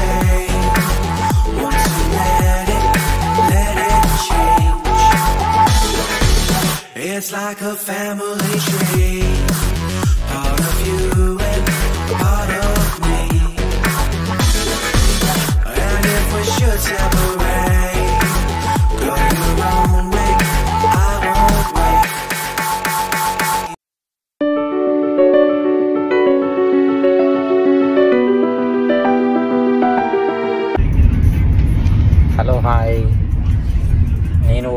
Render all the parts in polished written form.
same. Want to let it change. It's like a family tree. Part of you and part of me. And if we should separate, go your own way, I won't wait. Hello hi, నేను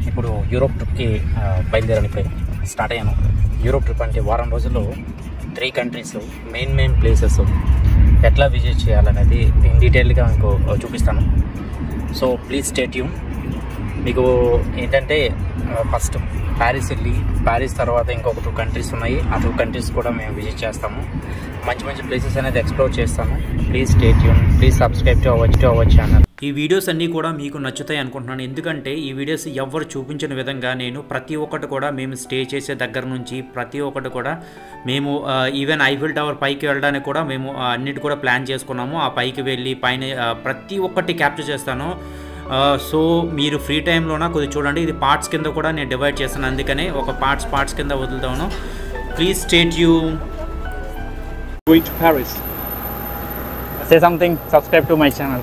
ఇప్పుడు Europe ట్రిప్కి బయలుదేరాను. ఇప్పుడే start అయ్యాను. Europe trip అంటే వారం రోజుల్లో 3 countries main places ఎట్లా విజిట్ చేయాలనేది ఇన్ డీటెయిల్గా మీకు చూపిస్తాను. So please stay tune. మీకు ఏంటంటే ఫస్ట్ ప్యారిస్ వెళ్ళి, ప్యారిస్ తర్వాత ఇంకొక 2 కంట్రీస్ ఉన్నాయి. ఆ 2 కంట్రీస్ కూడా మేము విజిట్ చేస్తాము. మంచి ప్లేసెస్ అనేది ఎక్స్ప్లోర్ చేస్తాము. Please stay tune. Please subscribe to our channel. ఈ వీడియోస్ అన్నీ కూడా మీకు నచ్చుతాయి అనుకుంటున్నాను. ఎందుకంటే ఈ వీడియోస్ ఎవరు చూపించిన విధంగా నేను ప్రతి ఒక్కటి కూడా మేము స్టే చేసే దగ్గర నుంచి ప్రతి ఒక్కటి కూడా మేము ఈవెన్ ఐఫిల్ టవర్ పైకి వెళ్ళడానికి కూడా మేము అన్నిటి కూడా ప్లాన్ చేసుకున్నాము. ఆ పైకి వెళ్ళి పైన ప్రతి ఒక్కటి క్యాప్చర్ చేస్తాను. సో మీరు ఫ్రీ టైంలోన కొద్దిగా చూడండి. ఇది పార్ట్స్ కింద కూడా నేను డివైడ్ చేస్తాను. అందుకనే ఒక పార్ట్స్ కింద వదులుతాను. Please stay tune. Going to Paris. Say something. Subscribe to my channel.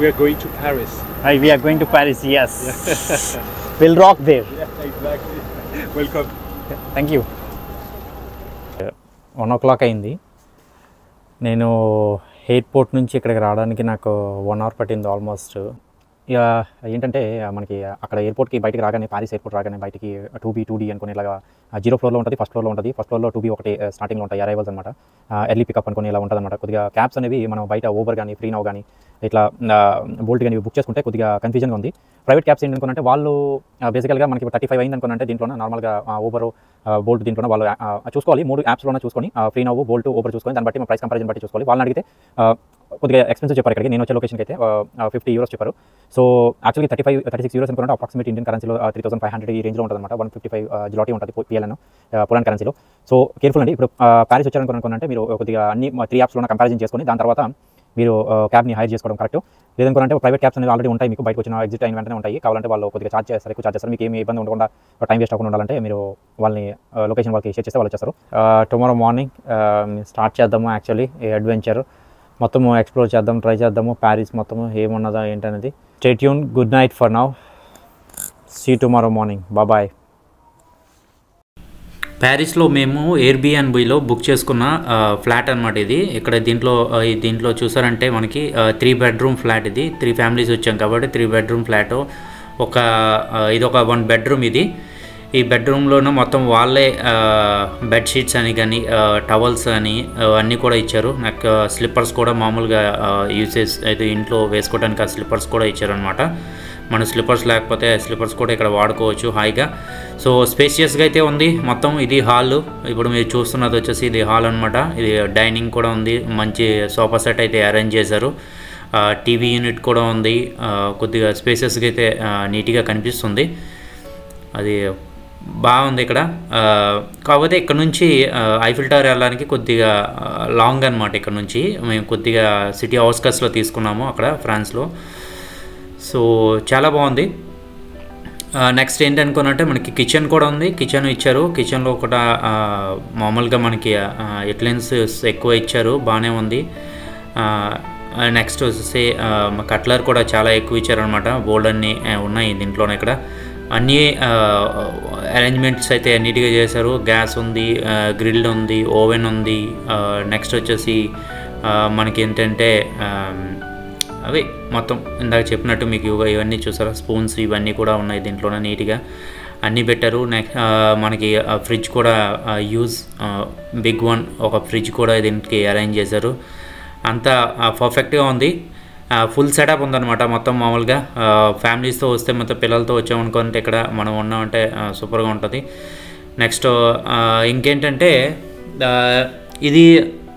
We are going to Paris. We are going to Paris. Yes. We'll rock there. Yeah, exactly. Welcome. Thank you. 1 o'clock అయింది. నేను airport నుంచి ఇక్కడికి రావడానికి నాకు 1 hour పట్టింది almost. ఇక ఏంటంటే మనకి అక్కడ ఎయిర్పోర్ట్కి బయటికి రాగానే, ప్యారిస్ ఎయిర్పోర్ట్ రాగానే బయటికి 2B అనుకుని ఇలాగా 0 ఫ్లోర్లో ఉంటుంది. ఫస్ట్ ఫ్లోర్లో ఉంటుంది. ఫస్ట్ ఫ్లోర్లో 2B ఒకటి స్టార్టింగ్లో ఉంటాయి. అరైవల్స్ అనమాట. ఎర్లీ పికప్ అనుకుని ఇలా ఉంటుంది అనమాట. కొద్దిగా క్యాబ్స్ అనేవి మనం బయట ఊబర్ కానీ, ఫ్రీ నౌ కానీ, ఇట్లా బోల్ట్ కానీ బుక్ చేసుకుంటే కొద్దిగా కన్ఫ్యూజన్గా ఉంది. ప్రైవేట్ క్యాబ్స్ ఏంటి అనుకుంటే వాళ్ళు బేసికల్గా మనకి 35 అయింది అనుకుంటే దీంట్లో నార్మల్గా ఊబర్, బోల్ట్ దీంట్లో వాళ్ళు చూసుకోవాలి. 3 యాప్స్లోనే చూసుకొని ఫ్రీ నౌ, బోల్ట్, ఊబర్ చూసుకొని దాన్ని బట్టి ప్రైస్ కంపారిజన్ బట్టి చూసుకోవాలి. వాళ్ళని అడిగితే కొద్దిగా ఎక్స్పెన్సివ్ చెప్పారు. ఇక్కడికి నేను వచ్చే లొకేషన్కి అయితే €50 చెప్పారు. సో యాక్చువల్లీ 36 euros అనుకుంటే అప్రాక్సిమేట్ ఇండియన్ కరెన్సీలో 3500 ఈ రేంజ్లో ఉంటుంది అనమాట. 155 జిలాటీ ఉంటుంది PLN పోలాండ్ కరెన్సీలో. సో కేర్ఫుల్ అండి. ఇప్పుడు ప్యారిస్ వచ్చారనుకుంటే మీరు కొద్దిగా అన్ని 3 యాప్స్లో కంపారిజన్ చేసుకొని దాని తర్వాత మీరు క్యాబ్ని హైర్ చేసుకోవడం కరెక్ట్. లేదనుకుంటే ప్రైవేట్ క్యాబ్స్ అనేది ఆల్రెడీ ఉంటాయి. మీకు బయటకు వచ్చిన ఎగ్జిట్ అయిన వెంటనే ఉంటాయి. కావాలంటే వాళ్ళు కొద్దిగా ఎక్కువ ఛార్జ్ చేస్తారు. మీకు ఏమి ఇబ్బంది ఉండకుండా, టైం వేస్ట్ అవ్వకుండా ఉండాలంటే మీరు వాళ్ళని లొకేషన్ వాళ్ళకి షేర్ చేస్తే వాళ్ళు వచ్చేస్తారు. టుమారో మార్నింగ్ స్టార్ట్ చేద్దాము. యాక్చువల్లీ అడ్వెంచర్ మొత్తము ఎక్స్ప్లోర్ చేద్దాం, ట్రై చేద్దాము. ప్యారిస్ మొత్తము ఏమున్నదా ఏంటనేది. Stay tune. Good night for now. See tomorrow morning. Bye. ప్యారిస్లో మేము ఎయిర్బిఎన్బిలో బుక్ చేసుకున్న ఫ్లాట్ అనమాట ఇది. ఇక్కడ దీంట్లో చూసారంటే మనకి 3 bedroom ఫ్లాట్ ఇది. 3 families వచ్చాం కాబట్టి 3 bedroom ఫ్లాట్. ఇది ఒక 1 bedroom ఇది. ఈ బెడ్రూమ్లోనూ మొత్తం వాళ్ళే బెడ్షీట్స్ అని కానీ, టవల్స్ అని అన్నీ కూడా ఇచ్చారు. నాకు స్లిప్పర్స్ కూడా మామూలుగా యూసేజ్ అయితే ఇంట్లో వేసుకోవడానికి ఆ స్లిప్పర్స్ కూడా ఇచ్చారనమాట. మన స్లిప్పర్స్ లేకపోతే స్లిప్పర్స్ కూడా ఇక్కడ వాడుకోవచ్చు హాయిగా. సో స్పేషియస్గా అయితే ఉంది మొత్తం. ఇది హాల్. ఇప్పుడు మీరు చూస్తున్నది వచ్చేసి ఇది హాల్ అనమాట. ఇది డైనింగ్ కూడా ఉంది. మంచి సోఫా సెట్ అయితే అరేంజ్ చేశారు. టీవీ యూనిట్ కూడా ఉంది. కొద్దిగా స్పేసెస్గా అయితే నీట్గా కనిపిస్తుంది. అది బాగుంది ఇక్కడ. కాకపోతే ఇక్కడ నుంచి ఐఫిల్ టవర్ వెళ్ళడానికి కొద్దిగా లాంగ్ అనమాట. ఇక్కడ నుంచి మేము కొద్దిగా సిటీ అవుట్స్కట్స్లో తీసుకున్నాము అక్కడ ఫ్రాన్స్లో. సో చాలా బాగుంది. నెక్స్ట్ ఏంటనుకున్నట్టే మనకి కిచెన్ కూడా ఉంది. కిచెన్ ఇచ్చారు. కిచెన్లో కూడా మామూలుగా మనకి ఎట్లెన్స్ ఎక్కువ ఇచ్చారు. బాగానే ఉంది. నెక్స్ట్ వచ్చేసి కట్లర్ కూడా చాలా ఎక్కువ ఇచ్చారనమాట. బోల్డ్ అన్నీ ఉన్నాయి దీంట్లోనే. ఇక్కడ అన్నీ అరేంజ్మెంట్స్ అయితే నీట్గా చేశారు. గ్యాస్ ఉంది, గ్రిల్ ఉంది, ఓవెన్ ఉంది. నెక్స్ట్ వచ్చేసి మనకి ఏంటంటే అవి మొత్తం ఇందాక చెప్పినట్టు మీకు ఇవన్నీ చూసారా, స్పూన్స్ ఇవన్నీ కూడా ఉన్నాయి దీంట్లోనే. నీట్గా అన్నీ పెట్టారు. నెక్స్ట్ మనకి ఫ్రిడ్జ్ కూడా బిగ్ వన్ ఒక ఫ్రిడ్జ్ కూడా దీనికి అరేంజ్ చేశారు. అంతా పర్ఫెక్ట్గా ఉంది. ఫుల్ సెటప్ ఉందన్నమాట మొత్తం. మామూలుగా ఫ్యామిలీస్తో వస్తే మొత్తం పిల్లలతో వచ్చామనుకుంటే ఇక్కడ మనం ఉన్నామంటే సూపర్గా ఉంటుంది. నెక్స్ట్ ఇంకేంటంటే ఇది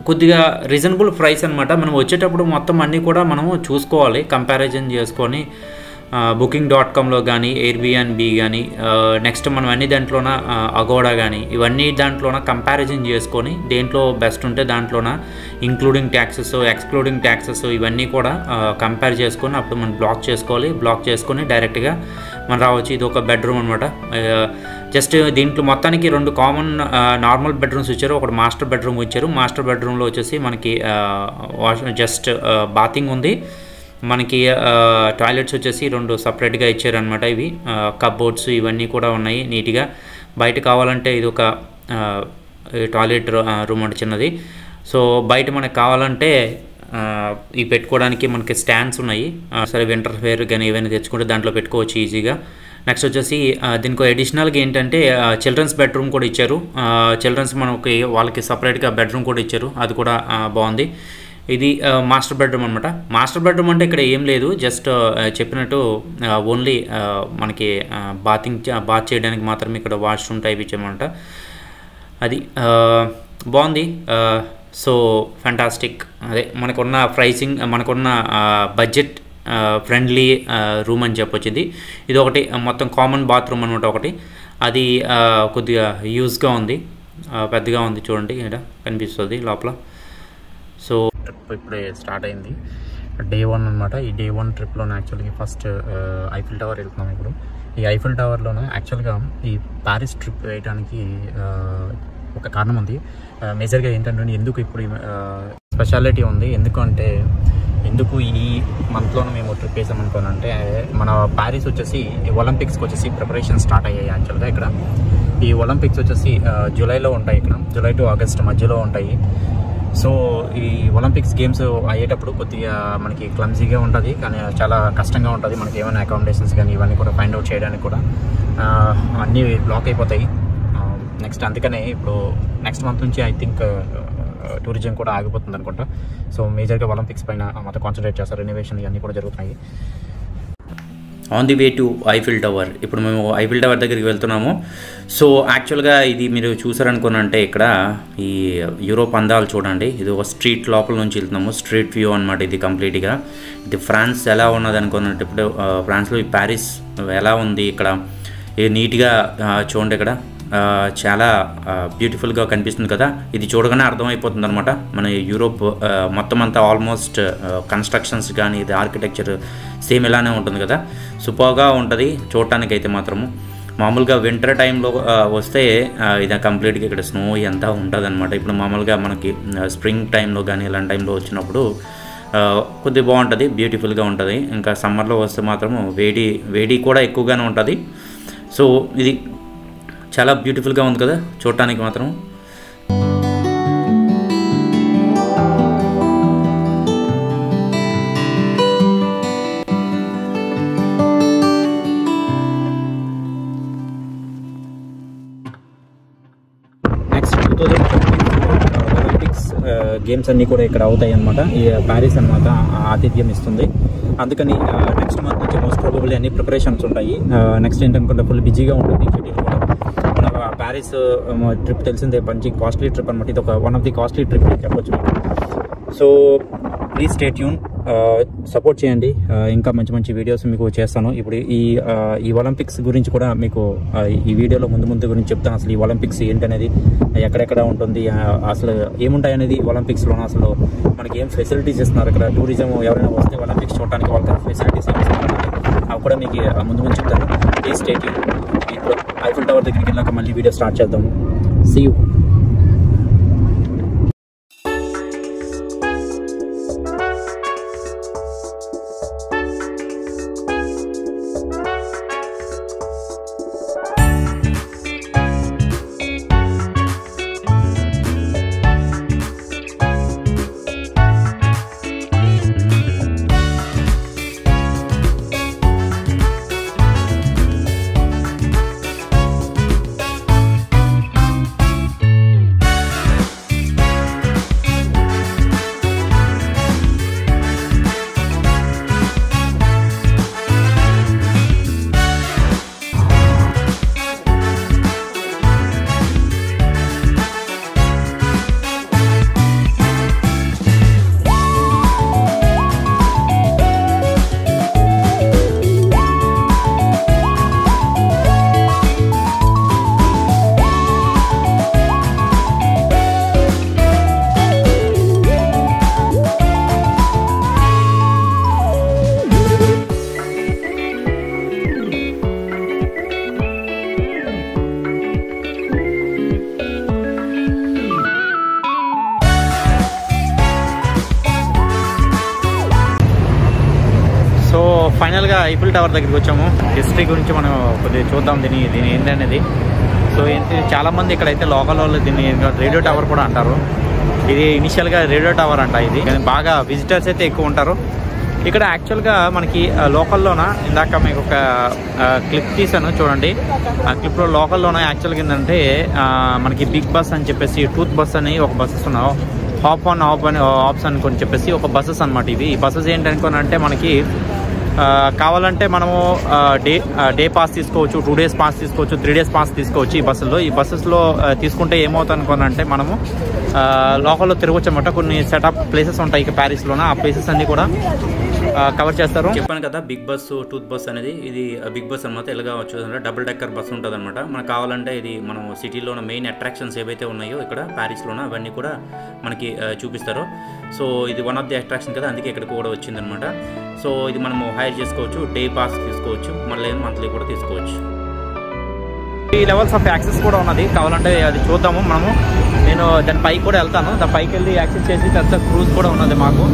కొద్దిగా రీజనబుల్ ప్రైస్ అనమాట. మనం వచ్చేటప్పుడు మొత్తం అన్నీ కూడా మనము చూసుకోవాలి, కంపారిజన్ చేసుకొని booking.comలో కానీ ఎయిర్బిఎన్బి కానీ నెక్స్ట్ మనం అన్ని దాంట్లోన అగోడా కానీ ఇవన్నీ దాంట్లోన కంపారిజన్ చేసుకొని దేంట్లో బెస్ట్ ఉంటే దాంట్లోన ఇంక్లూడింగ్ ట్యాక్సెస్ ఎక్స్క్లూడింగ్ ట్యాక్సెస్ ఇవన్నీ కూడా కంపేర్ చేసుకొని అప్పుడు మనం బ్లాక్ చేసుకోవాలి. బ్లాక్ చేసుకొని డైరెక్ట్గా మనం రావచ్చు. ఇది ఒక బెడ్రూమ్ అనమాట. జస్ట్ దీంట్లో మొత్తానికి 2 కామన్ నార్మల్ బెడ్రూమ్స్ ఇచ్చారు, ఒకటి మాస్టర్ బెడ్రూమ్ ఇచ్చారు. మాస్టర్ బెడ్రూమ్లో వచ్చేసి మనకి జస్ట్ బాతింగ్ ఉంది, మనకి టాయిలెట్స్ వచ్చేసి 2 సపరేట్గా ఇచ్చారనమాట. ఇవి కబోర్డ్స్ ఇవన్నీ కూడా ఉన్నాయి నీట్గా. బయట కావాలంటే ఇది ఒక టాయిలెట్ రూమ్ అంటే చిన్నది. సో బయట మనకు కావాలంటే ఇవి పెట్టుకోవడానికి మనకి స్టాండ్స్ ఉన్నాయి. సరే వింటర్ వేర్ కానీ ఏవైనా తెచ్చుకుంటే దాంట్లో పెట్టుకోవచ్చు ఈజీగా. నెక్స్ట్ వచ్చేసి దీనికి అడిషనల్గా ఏంటంటే చిల్డ్రన్స్ బెడ్రూమ్ కూడా ఇచ్చారు. చిల్డ్రన్స్ మనకి వాళ్ళకి సపరేట్గా బెడ్రూమ్ కూడా ఇచ్చారు, అది కూడా బాగుంది. ఇది మాస్టర్ బెడ్రూమ్ అనమాట. మాస్టర్ బెడ్రూమ్ అంటే ఇక్కడ ఏం లేదు, జస్ట్ చెప్పినట్టు ఓన్లీ మనకి బాత్ చేయడానికి మాత్రమే ఇక్కడ వాష్రూమ్ టైప్ ఇచ్చామన్నమాట. అది బాగుంది. So fantastic. అదే మనకున్న ప్రైసింగ్, మనకున్న బడ్జెట్ ఫ్రెండ్లీ రూమ్ అని చెప్పొచ్చు. ఇది ఒకటి మొత్తం కామన్ బాత్రూమ్ అనమాట. ఒకటి అది కొద్దిగా యూజ్గా ఉంది, పెద్దగా ఉంది. చూడండి ఇక్కడ కనిపిస్తుంది లోపల. సో ట్రిప్ ఇప్పుడే స్టార్ట్ అయింది, డే 1 అనమాట. ఈ డే 1 ట్రిప్లోనే యాక్చువల్గా ఫస్ట్ ఐఫిల్ టవర్ వెళ్తున్నాం. ఇప్పుడు ఈ ఐఫిల్ టవర్లోనే యాక్చువల్గా ఈ ప్యారిస్ ట్రిప్ వేయడానికి ఒక కారణం ఉంది. మేజర్గా ఏంటంటే ఎందుకు ఇప్పుడు స్పెషాలిటీ ఉంది, ఎందుకు ఈ మంత్లోనే మేము ట్రిప్ వేసామనుకోనంటే, మన ప్యారిస్ వచ్చేసి ఒలింపిక్స్కి వచ్చేసి ప్రిపరేషన్ స్టార్ట్ అయ్యాయి. యాక్చువల్గా ఇక్కడ ఈ ఒలింపిక్స్ వచ్చేసి జూలైలో ఉంటాయి, ఇక్కడ జూలై టు ఆగస్ట్ మధ్యలో ఉంటాయి. సో ఈ ఒలింపిక్స్ గేమ్స్ అయ్యేటప్పుడు కొద్దిగా మనకి క్లమ్జీగా ఉంటుంది, కానీ చాలా కష్టంగా ఉంటుంది. మనకి ఏమైనా అకామిడేషన్స్ కానీ ఇవన్నీ కూడా ఫైండ్ అవుట్ చేయడానికి కూడా అన్నీ బ్లాక్ అయిపోతాయి నెక్స్ట్. అందుకనే ఇప్పుడు నెక్స్ట్ మంత్ నుంచి ఐ థింక్ టూరిజం కూడా ఆగిపోతుంది అనుకుంటా. సో మేజర్గా ఒలింపిక్స్ పైన మొత్తం కాన్సన్ట్రేట్ చేస్తారు, రెనోవేషన్ ఇవన్నీ కూడా జరుగుతున్నాయి. On the way to Eiffel tower. ఇప్పుడు మేము ఐఫిల్ టవర్ దగ్గరికి వెళ్తున్నాము. సో యాక్చువల్గా ఇది మీరు చూసారనుకున్నంటే ఇక్కడ ఈ యూరోప్ అందాలు చూడండి. ఇది ఒక స్ట్రీట్ లోపల నుంచి వెళ్తున్నాము, స్ట్రీట్ వ్యూ అనమాట ఇది కంప్లీట్గా. ఇది ఫ్రాన్స్ ఎలా ఉన్నది అనుకున్నట్టు ఇప్పుడు ఫ్రాన్స్లో ఈ ప్యారిస్ ఎలా ఉంది ఇక్కడ ఇది నీట్గా చూడండి. ఇక్కడ చాలా బ్యూటిఫుల్గా కనిపిస్తుంది కదా. ఇది చూడగానే అర్థమైపోతుంది అనమాట మన యూరోప్ మొత్తం అంతా ఆల్మోస్ట్ కన్స్ట్రక్షన్స్ కానీ ఇది ఆర్కిటెక్చర్ సేమ్ ఇలానే ఉంటుంది కదా. సూపర్గా ఉంటుంది చూడటానికైతే మాత్రము. మామూలుగా వింటర్ టైంలో వస్తే ఇది కంప్లీట్గా ఇక్కడ స్నో అంతా ఉంటుంది అనమాట. ఇప్పుడు మామూలుగా మనకి స్ప్రింగ్ టైంలో కానీ ఇలాంటి టైంలో వచ్చినప్పుడు కొద్దిగా బాగుంటుంది, బ్యూటిఫుల్గా ఉంటుంది. ఇంకా సమ్మర్లో వస్తే మాత్రము వేడి కూడా ఎక్కువగానే ఉంటుంది. సో ఇది చాలా బ్యూటిఫుల్గా ఉంది కదా చూడటానికి మాత్రం. నెక్స్ట్ 2026 ఒలింపిక్స్ గేమ్స్ అన్నీ కూడా ఇక్కడ అవుతాయి అన్నమాట. ఈ ప్యారిస్ అనమాట ఆతిథ్యం ఇస్తుంది. అందుకని నెక్స్ట్ మంత్ నుంచి మోస్ట్ ప్రాబబుల్లీ అన్ని ప్రిపరేషన్స్ ఉంటాయి. నెక్స్ట్ ఏంటనుకుంటే ఫుల్ బిజీగా ఉంటుంది షెడ్యూల్ కూడా. మన ప్యారిస్ ట్రిప్ తెలిసిందే, మంచి కాస్ట్లీ ట్రిప్ అనమాట. ఇది ఒక one of the costly trip అని చెప్పొచ్చు. So please stay tune, support చేయండి. ఇంకా మంచి మంచి వీడియోస్ మీకు చేస్తాను. ఇప్పుడు ఈ ఒలింపిక్స్ గురించి కూడా మీకు ఈ వీడియోలో ముందు గురించి చెప్తాను. అసలు ఈ ఒలింపిక్స్ ఏంటనేది, ఎక్కడెక్కడ ఉంటుంది, అసలు ఏముంటాయి అనేది ఒలింపిక్స్లో, అసలు మనకి ఏం ఫెసిలిటీస్ ఇస్తున్నారు ఇక్కడ. టూరిజం ఎవరైనా వస్తే ఒలింపిక్స్ చూడడానికి వాళ్ళకి ఫెసిలిటీస్ ఏమి ఇస్తున్నారు అవి కూడా మీకు ముందు చెప్తాను. Please stay tune. ఇప్పుడు ఐఫిల్ టవర్ దగ్గరికి వెళ్ళాక మళ్ళీ వీడియో స్టార్ట్ చేద్దాము. See you. ఫైనల్గా ఐఫిల్ టవర్ దగ్గరికి వచ్చాము. హిస్టరీ గురించి మనం కొద్దిగా చూద్దాం దీని ఏంటనేది. సో చాలామంది ఇక్కడైతే లోకల్ వాళ్ళు దీన్ని రేడియో టవర్ కూడా అంటారు. ఇది ఇనిషియల్గా రేడియో టవర్ అంట. ఇది బాగా విజిటర్స్ అయితే ఎక్కువ ఉంటారు ఇక్కడ. యాక్చువల్గా మనకి లోకల్లోన ఇందాక మీకు ఒక క్లిప్ తీసాను చూడండి. ఆ క్లిప్లో లోకల్లోన యాక్చువల్గా ఏంటంటే మనకి బిగ్ బస్ అని చెప్పేసి టూత్ బస్ అని ఒక బస్సెస్ ఉన్నావు, హాప్ ఆన్ ఆప్స్ అని చెప్పేసి ఒక బస్సెస్ అనమాట. ఇవి ఈ బస్సెస్ ఏంటనుకోనంటే మనకి కావాలంటే మనము డే పాస్ తీసుకోవచ్చు, 2 days పాస్ తీసుకోవచ్చు, 3 days పాస్ తీసుకోవచ్చు. ఈ బస్సెస్లో తీసుకుంటే ఏమవుతుంది అనుకోనంటే మనము లోకల్లో తిరగచ్చు అనమాట. కొన్ని సెటప్ ప్లేసెస్ ఉంటాయి ఇక ప్యారిస్లోన, ఆ ప్లేసెస్ అన్నీ కూడా కవర్ చేస్తారు. చెప్పాను కదా బిగ్ బస్ టూత్ బస్ అనేది, ఇది బిగ్ బస్ అనమాట. ఎలాగా వచ్చేదంటే డబుల్ డెక్కర్ బస్ ఉంటుంది అనమాట. మనకు కావాలంటే ఇది మనం సిటీలో మెయిన్ అట్రాక్షన్స్ ఏవైతే ఉన్నాయో ఇక్కడ ప్యారిస్లోన అవన్నీ కూడా మనకి చూపిస్తారు. సో ఇది వన్ ఆఫ్ ది అట్రాక్షన్ కదా, అందుకే ఇక్కడికి కూడా వచ్చిందనమాట. సో ఇది మనము హైర్ చేసుకోవచ్చు, డే పాస్ తీసుకోవచ్చు, మళ్ళీ మంత్లీ కూడా తీసుకోవచ్చు. ఈ లెవెల్స్ ఆఫ్ యాక్సెస్ కూడా ఉన్నది, కావాలంటే అది చూద్దాము మనము. నేను దాని పైకి కూడా వెళ్తాను, దాని పైకి వెళ్ళి యాక్సెస్ చేసి తర్వాత క్రూజ్ కూడా ఉన్నది మాకు.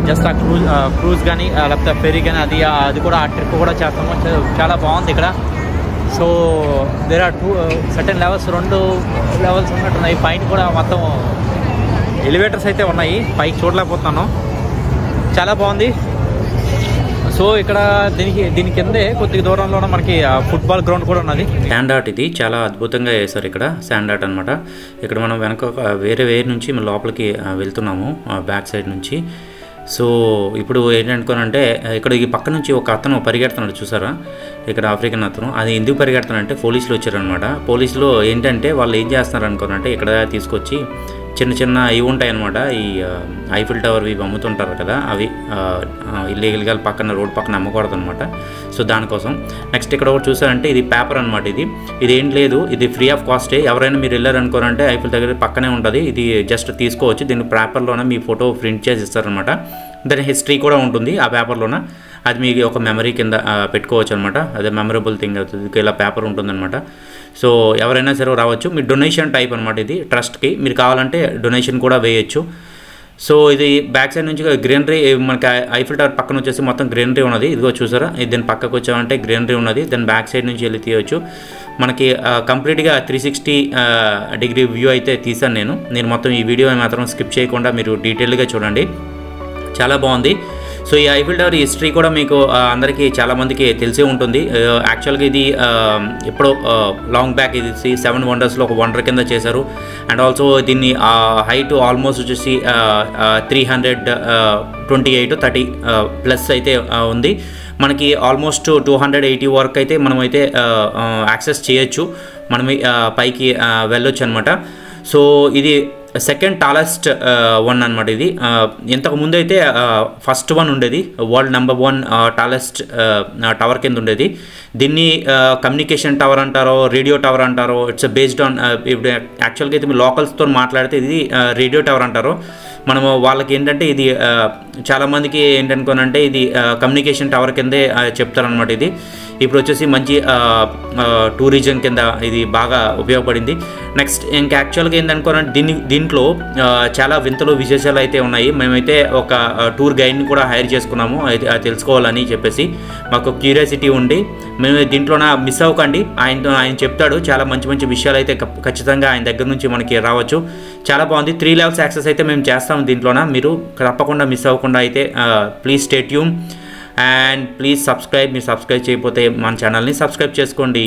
జస్ట్ ఆ క్రూజ్ కానీ లేకపోతే ఫెరీ కానీ అది కూడా ఆ ట్రిప్ కూడా చేస్తాము. చాలా బాగుంది ఇక్కడ. So there are 2 certain levels, 2 levels ఉన్నట్టున్నాయి. పైన కూడా మొత్తం ఎలివేటర్స్ అయితే ఉన్నాయి, పైకి చూడలేకపోతున్నాను. చాలా బాగుంది. సో ఇక్కడ దీని కిందే కొద్ది దూరంలో మనకి ఫుట్బాల్ గ్రౌండ్ కూడా ఉన్నది. శాండ్ ఆర్ట్ ఇది చాలా అద్భుతంగా వేశారు ఇక్కడ, శాండ్ ఆర్ట్ అనమాట. ఇక్కడ మనం వెనక వేరే నుంచి మనం లోపలికి వెళ్తున్నాము బ్యాక్ సైడ్ నుంచి. సో ఇప్పుడు ఏంటనుకోనంటే ఇక్కడ ఈ పక్క నుంచి ఒక అతను పరిగెడుతున్నాడు చూసారా, ఇక్కడ ఆఫ్రికన్ అతను. అది ఎందుకు పరిగెడుతున్నాడంటే పోలీసులు వచ్చారనమాట. పోలీసులు ఏంటంటే వాళ్ళు ఏం చేస్తున్నారు అనుకోనంటే ఇక్కడ తీసుకొచ్చి చిన్న ఇవి ఉంటాయి అనమాట. ఈ ఐఫిల్ టవర్ ఇవి అమ్ముతుంటారు కదా, అవి ఇల్లీగల్గా పక్కన రోడ్ పక్కన అమ్మకూడదు అనమాట. సో దానికోసం నెక్స్ట్ ఇక్కడ ఒకటి చూసారంటే ఇది పేపర్ అనమాట. ఇది ఏం లేదు, ఇది ఫ్రీ ఆఫ్ కాస్టే. ఎవరైనా మీరు వెళ్ళారనుకోరంటే ఐఫిల్ దగ్గర పక్కనే ఉంటుంది, ఇది జస్ట్ తీసుకోవచ్చు. దీని పేపర్లోనే మీ ఫోటో ప్రింట్ చేసి ఇస్తారనమాట. దాని హిస్టరీ కూడా ఉంటుంది ఆ పేపర్లోన. అది మీకు ఒక మెమరీ కింద పెట్టుకోవచ్చు అనమాట. అదే మెమరబుల్ థింగ్ అవుతుంది. ఇలా పేపర్ ఉంటుందన్నమాట. సో ఎవరైనా సరే రావచ్చు. మీ డొనేషన్ టైప్ అనమాట. ఇది ట్రస్ట్కి మీరు కావాలంటే డొనేషన్ కూడా వేయచ్చు. సో ఇది బ్యాక్ సైడ్ నుంచి గ్రీనరీ, మనకి ఐఫిల్ టవర్ పక్కన వచ్చేసి మొత్తం గ్రీనరీ ఉన్నది. ఇదిగో చూసారా, దీని పక్కకు వచ్చామంటే గ్రీనరీ ఉన్నది. దాని బ్యాక్ సైడ్ నుంచి వెళ్ళి తీయవచ్చు. మనకి కంప్లీట్గా 360 డిగ్రీ వ్యూ అయితే తీసాను నేను మొత్తం ఈ వీడియో మాత్రం స్కిప్ చేయకుండా మీరు డీటెయిల్గా చూడండి, చాలా బాగుంది. సో ఈ ఐఫిల్ టవర్ హిస్టరీ కూడా మీకు అందరికీ చాలామందికి తెలిసే ఉంటుంది. యాక్చువల్గా ఇది ఎప్పుడో లాంగ్ బ్యాక్ ఇది 7 వండర్స్లో ఒక వండర్ కింద చేశారు. అండ్ ఆల్సో దీన్ని హైట్ ఆల్మోస్ట్ వచ్చేసి 328-30 ప్లస్ అయితే ఉంది. మనకి ఆల్మోస్ట్ 280 వరకు అయితే మనమైతే యాక్సెస్ చేయొచ్చు, మనం పైకి వెళ్ళొచ్చు అనమాట. సో ఇది సెకండ్ టాలెస్ట్ వన్ అనమాట. ఇది ఇంతకు ముందు అయితే ఫస్ట్ వన్ ఉండేది, వరల్డ్ నెంబర్ 1 టాలెస్ట్ టవర్ కింద ఉండేది. దీన్ని కమ్యూనికేషన్ టవర్ అంటారో, రేడియో టవర్ అంటారో. ఇట్స్ బేస్డ్ ఆన్, ఇప్పుడు యాక్చువల్గా అయితే మీరు లోకల్స్తో మాట్లాడితే ఇది రేడియో టవర్ అంటారు. మనము వాళ్ళకి ఏంటంటే ఇది చాలామందికి ఏంటనుకోనంటే ఇది కమ్యూనికేషన్ టవర్ కిందే చెప్తారనమాట. ఇది ఇప్పుడు వచ్చేసి మంచి టూరిజం కింద ఇది బాగా ఉపయోగపడింది. నెక్స్ట్ ఇంకా యాక్చువల్గా ఏంటనుకోనంటే దీంట్లో చాలా వింతలు విశేషాలు అయితే ఉన్నాయి. మేమైతే ఒక టూర్ గైడ్ని కూడా హైర్ చేసుకున్నాము, అయితే తెలుసుకోవాలని చెప్పేసి మాకు క్యూరియాసిటీ ఉండి మేము దీంట్లోన మిస్ అవ్వకండి. ఆయన చెప్తాడు చాలా మంచి విషయాలు అయితే ఖచ్చితంగా ఆయన దగ్గర నుంచి మనకి రావచ్చు. చాలా బాగుంది. 3 levels యాక్సెస్ అయితే మేము చేస్తాము దీంట్లోన. మీరు తప్పకుండా మిస్ అవ్వకుండా అయితే please stay tune and please subscribe. మీరు సబ్స్క్రైబ్ చేయకపోతే మన ఛానల్ని సబ్స్క్రైబ్ చేసుకోండి.